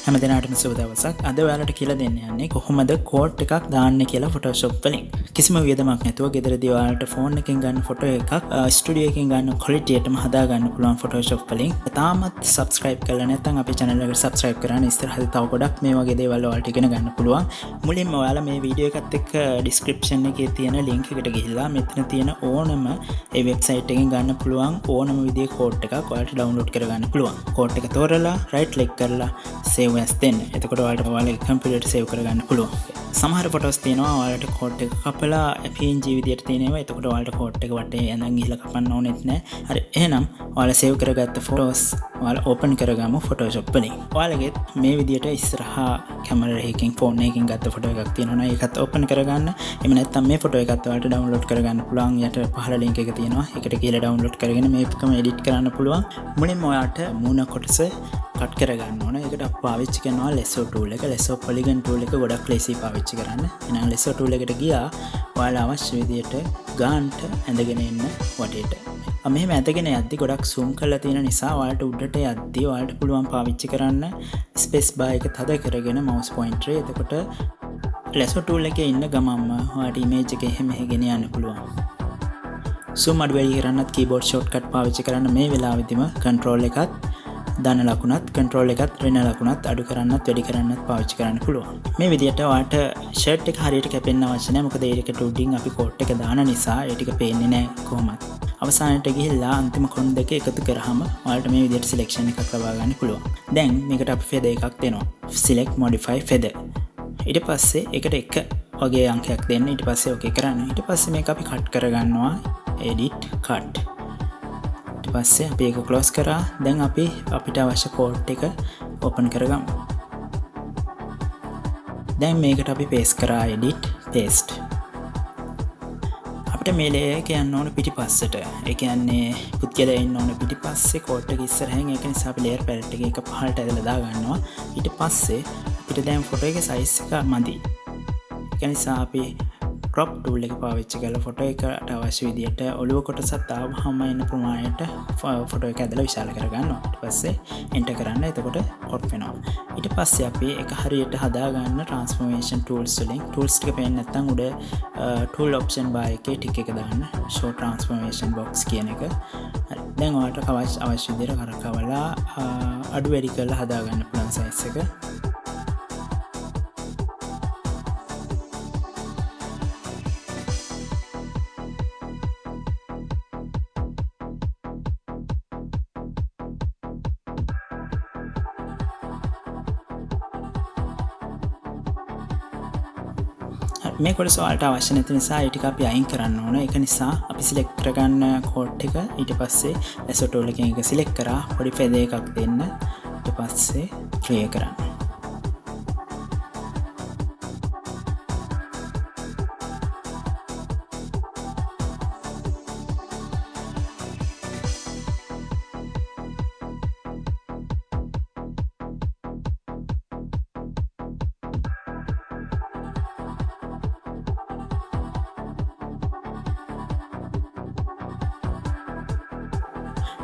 හැමදෙනාටම සුබ දවසක්. අද ඔයාලට කියලා දෙන්න යන්නේ කොහොමද කෝඩ් එකක් දාන්න කියලා Photoshop වලින්. කිසිම වියදමක් නැතුව ගෙදරදී ඔයාලට ෆෝන් එකකින් ගන්න ෆොටෝ එකක් ස්ටුඩියෝ එකකින් ගන්න ක්වොලිටි එකටම හදා ගන්න පුළුවන් Photoshop වලින්. තාමත් subscribe කරලා නැත්නම් අපේ channel එකට subscribe කරන්න. ඉස්සරහදී තව ගොඩක් මේ වගේ දේවල් ඔයාලට ඉගෙන ගන්න පුළුවන්. මුලින්ම ඔයාලා මේ වීඩියෝ එකත් එක්ක description එකේ තියෙන link එකට ගිහිල්ලා මෙතන තියෙන ඕනම ඒ website එකෙන් ගන්න පුළුවන් ඕනම විදිහේ කෝඩ් එකක් ඔයාලට download කරගන්න පුළුවන්. කෝඩ් එක තෝරලා right click කරලා save as දෙන්න. එතකොට ඔයාලගේ කම්පියුටර් සේව් කරගන්න පුළුවන්. සමහර ෆොටෝස් තියෙනවා ඔයාලට කෝඩ් එක කපලා PNG විදියට තියෙනවා. එතකොට ඔයාලට කෝඩ් එක වටේ ඇඳන් ගිහලා කපන්න ඕනෙත් නැහැ. හරි. එහෙනම් ඔයාලා සේව් කරගත්ත ෆොටෝස් ඔයාලා ඕපන් කරගමු Photoshop වලින්. ඔයාලගේ මේ විදියට ඉස්සරහා කැමරා එකකින් ෆෝන් එකකින් ගත්ත ෆොටෝ එකක් තියෙනවා නේද? ඒකත් ඕපන් කරගන්න. එහෙම නැත්නම් මේ ෆොටෝ එකත් ඔයාලට download කරගන්න පුළුවන්. යට පහළ link එක තියෙනවා. ඒකට කියලා download කරගෙන මේකම edit කරන්න පුළුවන්. මුලින්ම ඔයාලට මූණ කොටස කට් කරගන්න ඕන. ඒකට අපි පාවිච්චි කරනවා lasso tool එක. lasso polygon tool එක ගොඩක් ලේසි පාවිච්චි කරන්න. එහෙනම් lasso tool එකට ගියා ඔයාලා අවශ්‍ය විදියට ගාන්ට ඇඳගෙන එන්න වටේට. මෙහෙම ඇඳගෙන යද්දි ගොඩක් zoom කරලා තියෙන නිසා ඔයාලට උඩට යද්දි ඔයාලට පුළුවන් පාවිච්චි කරන්න space bar එක තද කරගෙන mouse pointer එක. එතකොට lasso tool එකේ ඉන්න ගමන්ම ඔයාලට image එක එහෙම ගෙන යන්න පුළුවන්. zoom අඩු වැඩි කරන්නත් keyboard shortcut පාවිච්චි කරන්න. මේ වෙලාවෙදිම control එකත් ධන ලකුණත් control එකත් ඍණ ලකුණත් අඩු කරන්නත් වැඩි කරන්නත් පාවිච්චි කරන්න පුළුවන්. මේ විදිහට ඔයාලට shirt එක හරියට කැපෙන්න අවශ්‍ය නැහැ. මොකද ඒකට උඩින් අපි coat එක දාන නිසා ඒ ටික පේන්නේ නැහැ කොහොමත්. අවසානයට ගිහිල්ලා අන්තිම කොන් දෙක එකතු කරාම ඔයාලට මේ විදිහට selection එකක් ලබා ගන්න පුළුවන්. දැන් මේකට අපි feather එකක් දෙනවා. select modify feather. ඊට පස්සේ ඒකට එක වගේ අංකයක් දෙන්න. ඊට පස්සේ okay කරන්න. ඊට පස්සේ මේක අපි cut කරගන්නවා. edit cut. පස්සේ අපි ඒක ක්ලෝස් කරා. දැන් අපි අපිට අවශ්‍ය කෝඩ් එක ඕපන් කරගමු. දැන් මේකට අපි paste කරා edit paste. අපිට මේ layer එක යන්න ඕන පිටිපස්සට. ඒ කියන්නේ පුත්කලේ ඉන්න ඕන පිටිපස්සේ කෝඩ් එක ඉස්සරහින්. ඒක නිසා අපි layer palette එක එක පහළට ඇදලා දා ගන්නවා. ඊට පස්සේ අපිට දැන් ෆොටෝ එකේ size එක මදි. ඒක නිසා අපි crop tool එක පාවිච්චි කරලා ෆොටෝ එකට අවශ්‍ය විදියට ඔළුව කොටසත් ආවම එන ප්‍රමාණයට ෆොටෝ එක ඇදලා විශාල කරගන්නවා. ඊට පස්සේ enter කරන්න. එතකොට crop වෙනවා. ඊට පස්සේ අපි ඒක හරියට හදා ගන්න transformation tools වලින් tools ටික පේන්නේ නැත්නම් උඩ tool option bar එකේ ටික එක දාන්න show transformation box කියන එක. හරි. දැන් ඔයාලට අවශ්‍ය විදියට කරකවලා අඩු වැඩි කරලා හදා ගන්න පුළුවන් size එක. මේ කොටස ඔයාලට අවශ්‍ය නැති නිසා ඒ ටික අපි අයින් කරන්න ඕන. ඒක නිසා අපි select කරගන්න කෝඩ් එක ඊට පස්සේ lasso tool එකෙන් එක select කරා පොඩි feather එකක් දෙන්න. ඊට පස්සේ clear කරන්න.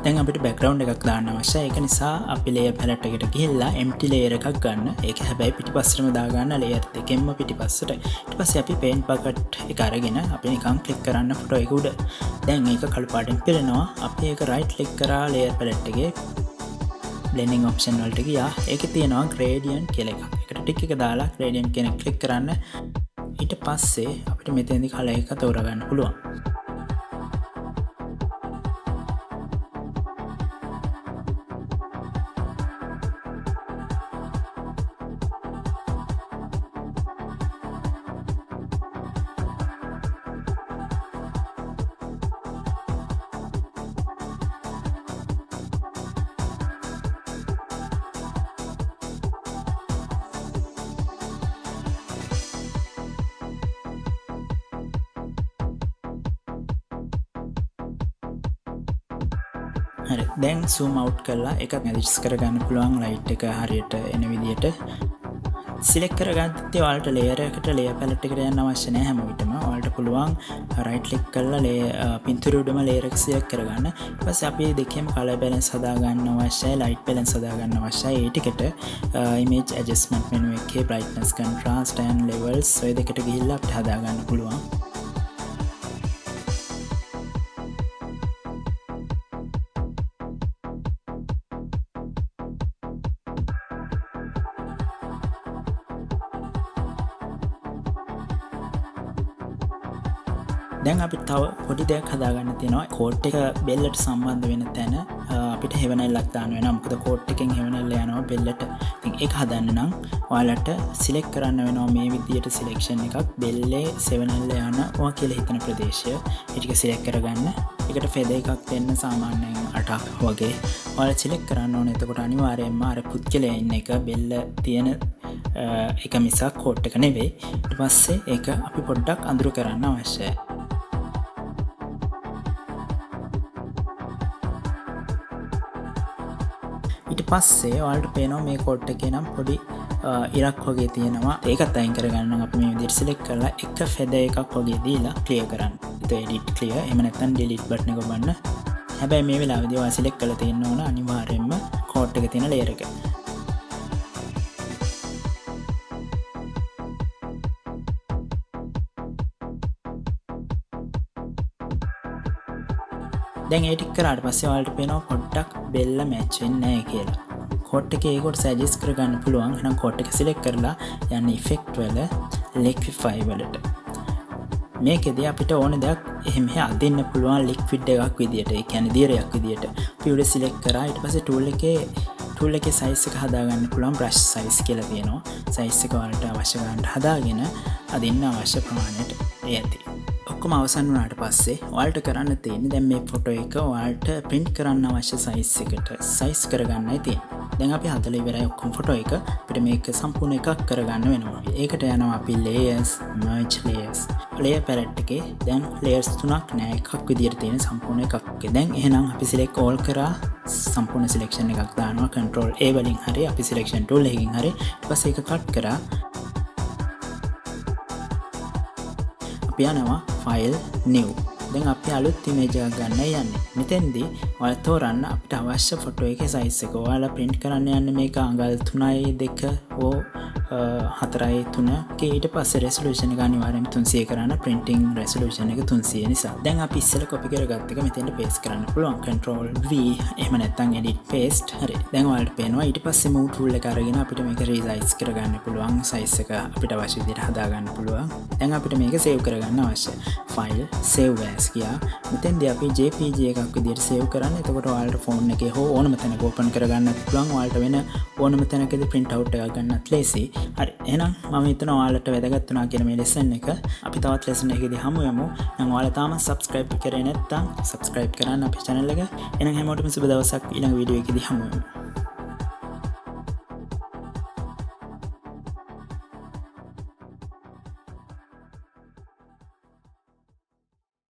දැන් අපිට background එකක් දාන්න අවශ්‍යයි. ඒක නිසා අපි layer palette එකට ගිහිල්ලා empty layer එකක් ගන්න. ඒක හැබැයි පිටිපස්සටම දා ගන්න layer දෙකෙන්ම පිටිපස්සට. ඊට පස්සේ අපි paint bucket එක අරගෙන අපි නිකන් click කරන්න photo එක උඩ. දැන් ඒක කළු පාටින් පෙරෙනවා. අපි ඒක right click කරා layer palette එකේ blending option වලට ගියා. ඒකේ තියෙනවා gradient කියලා එකක්. ඒකට tick එක දාලා gradient කියන එක click කරන්න. ඊට පස්සේ අපිට මෙතනදී color එක තෝරා ගන්න පුළුවන්. හරි. දැන් zoom out කරලා එකක් adjust කරගන්න පුළුවන් light එක හරියට එන විදියට. සිලෙක්ට් කරගත්තේ ඔයාලට ලේයර් එකට ලේයර් පැලට් එකට යන්න අවශ්‍ය නැහැ හැම විටම. ඔයාලට පුළුවන් රයිට් ක්ලික් කරලා පින්තූරය උඩම ලේයර් එක සිලෙක්ට් කරගන්න. ඊට පස්සේ අපි දෙකේම කලර් බැලන්ස් හදා ගන්න අවශ්‍යයි, ලයිට් බැලන්ස් හදා ගන්න අවශ්‍යයි. ඒ ටිකට image adjustment menu එකේ brightness, contrast and levels ඔය දෙකට ගිහිල්ලා අපිට හදා ගන්න පුළුවන්. දැන් අපි තව පොඩි දෙයක් හදාගන්න තියෙනවා. කෝට් එක බෙල්ලට සම්බන්ධ වෙන තැන අපිට හෙවණැල්ලක් දාන්න වෙනවා. මොකද කෝට් එකෙන් හෙවණැල්ල යනවා බෙල්ලට. ඉතින් ඒක හදන්න නම් ඔයාලට සිලෙක්ට් කරන්න වෙනවා මේ විදියට සිලෙක්ෂන් එකක්. බෙල්ලේ සෙවණැල්ල යනවා කියලා හිතන ප්‍රදේශය. ඒ ටික සිලෙක්ට් කරගන්න. ඒකට ෆෙදර් එකක් දෙන්න සාමාන්‍යයෙන් 8ක් වගේ. ඔයාලා සිලෙක්ට් කරන්න ඕනේ. එතකොට අනිවාර්යයෙන්ම අර පුච්චලේ ඉන්න එක බෙල්ල තියෙන එක මිසක් කෝට් එක නෙවෙයි. ඊට පස්සේ ඒක අපි පොඩ්ඩක් අඳුරු කරන්න අවශ්‍යයි. ඊට පස්සේ ඔයාලට පේනවා මේ කෝඩ් එකේ නම් පොඩි ඉරක් වගේ තියෙනවා. ඒකත් අයින් කරගන්න නම් අපි මේ විදිහට සිලෙක්ට් කරලා එක ෆෙදර් එකක් වගේ දීලා ක්ලියර් කරන්න. ඒක එඩිට් ක්ලියර්. එහෙම නැත්නම් ඩිලීට් බටන් එක ඔබන්න. හැබැයි මේ වෙලාවේදී ඔයා සිලෙක්ට් කරලා තියෙන්න ඕන අනිවාර්යයෙන්ම කෝඩ් එකේ තියෙන ලේයර් එක. දැන් ඒ ටික කරාට පස්සේ ඔයාලට පේනවා පොඩ්ඩක් බෙල්ල මැච් වෙන්නේ නැහැ කියලා. කෝට් එකේ ඒකට සජෙස්ට් කරගන්න පුළුවන්. එහෙනම් කෝට් එක සිලෙක්ට් කරලා යන්න ඉෆෙක්ට් වල ලික්විෆයි වලට. මේකෙදී අපිට ඕන දෙයක් එහෙම අදින්න පුළුවන් ලික්විඩ් එකක් විදියට. ඒ කියන්නේ දියරයක් විදියට. අපි උඩ සිලෙක්ට් කරා ඊට පස්සේ ටූල් එකේ සයිස් එක හදාගන්න පුළුවන්. බ්‍රෂ් සයිස් කියලා තියෙනවා. සයිස් එක ඔයාලට අවශ්‍ය ගන්නට හදාගෙන අදින්න අවශ්‍ය ප්‍රමාණයට ඒ ඇති. ඔක්කොම අවසන් වුණාට පස්සේ ඔයාලට කරන්න තියෙන්නේ දැන් මේ ෆොටෝ එක ඔයාලට print කරන්න අවශ්‍ය size එකට size කරගන්නයි තියෙන්නේ. දැන් අපි හදලා ඉවරයි ඔක්කොම ෆොටෝ එක. අපිට මේක සම්පූර්ණ එකක් කරගන්න වෙනවා. ඒකට යනවා අපි layers, merge layers. layer palette එකේ දැන් layers 3ක් නෑ එකක් විදියට තියෙන සම්පූර්ණ එකක්. දැන් එහෙනම් අපි select all කරා සම්පූර්ණ selection එකක් දානවා. control A වලින් හරි අපි selection tool එකකින් හරි ඊට පස්සේ ඒක cut කරා අපි යනවා file new. දැන් අපි අලුත් image එකක් ගන්න යන්නේ. මෙතෙන්දී ඔයාලා තෝරන්න අපිට අවශ්‍ය ෆොටෝ එකේ size එක. ඔයාලා print කරන්න යන්නේ මේක අඟල් 3.2 හෝ 4.3 ඊට පස්සේ resolution එක අනිවාර්යයෙන්ම 300 කරන්න. printing resolution එක 300 නිසා. දැන් අපි ඉස්සෙල්ලා copy කරගත්ත එක මෙතෙන්ට paste කරන්න පුළුවන්. control V එහෙම නැත්නම් edit paste. හරි. දැන් ඔයාලට පේනවා ඊට පස්සේ move tool එක අරගෙන අපිට මේක resize කරගන්න පුළුවන්. size එක අපිට අවශ්‍ය විදිහට හදා ගන්න පුළුවන්. දැන් අපිට මේක save කරගන්න අවශ්‍යයි. file save as කියා. මෙතෙන්දී අපි JPG එකක් විදිහට save කරන්න. එතකොට ඔයාලට phone එකේ හෝ ඕනම තැනක open කරගන්නත් පුළුවන්. ඔයාලට වෙන ඕනම තැනකදී print out එකක් ගන්නත් ලේසි. හරි. එහෙනම් මම හිතනවා ඔයාලට වැදගත් වුණා කියලා මේ lesson එක. අපි තවත් lesson එකකදී හමු වෙමු. නම් ඔයාලා තාම subscribe කරේ නැත්නම් subscribe කරන්න අපේ channel එක. එහෙනම් හැමෝටම සුබ දවසක්. ඊළඟ වීඩියෝ එකකදී හමු වෙමු.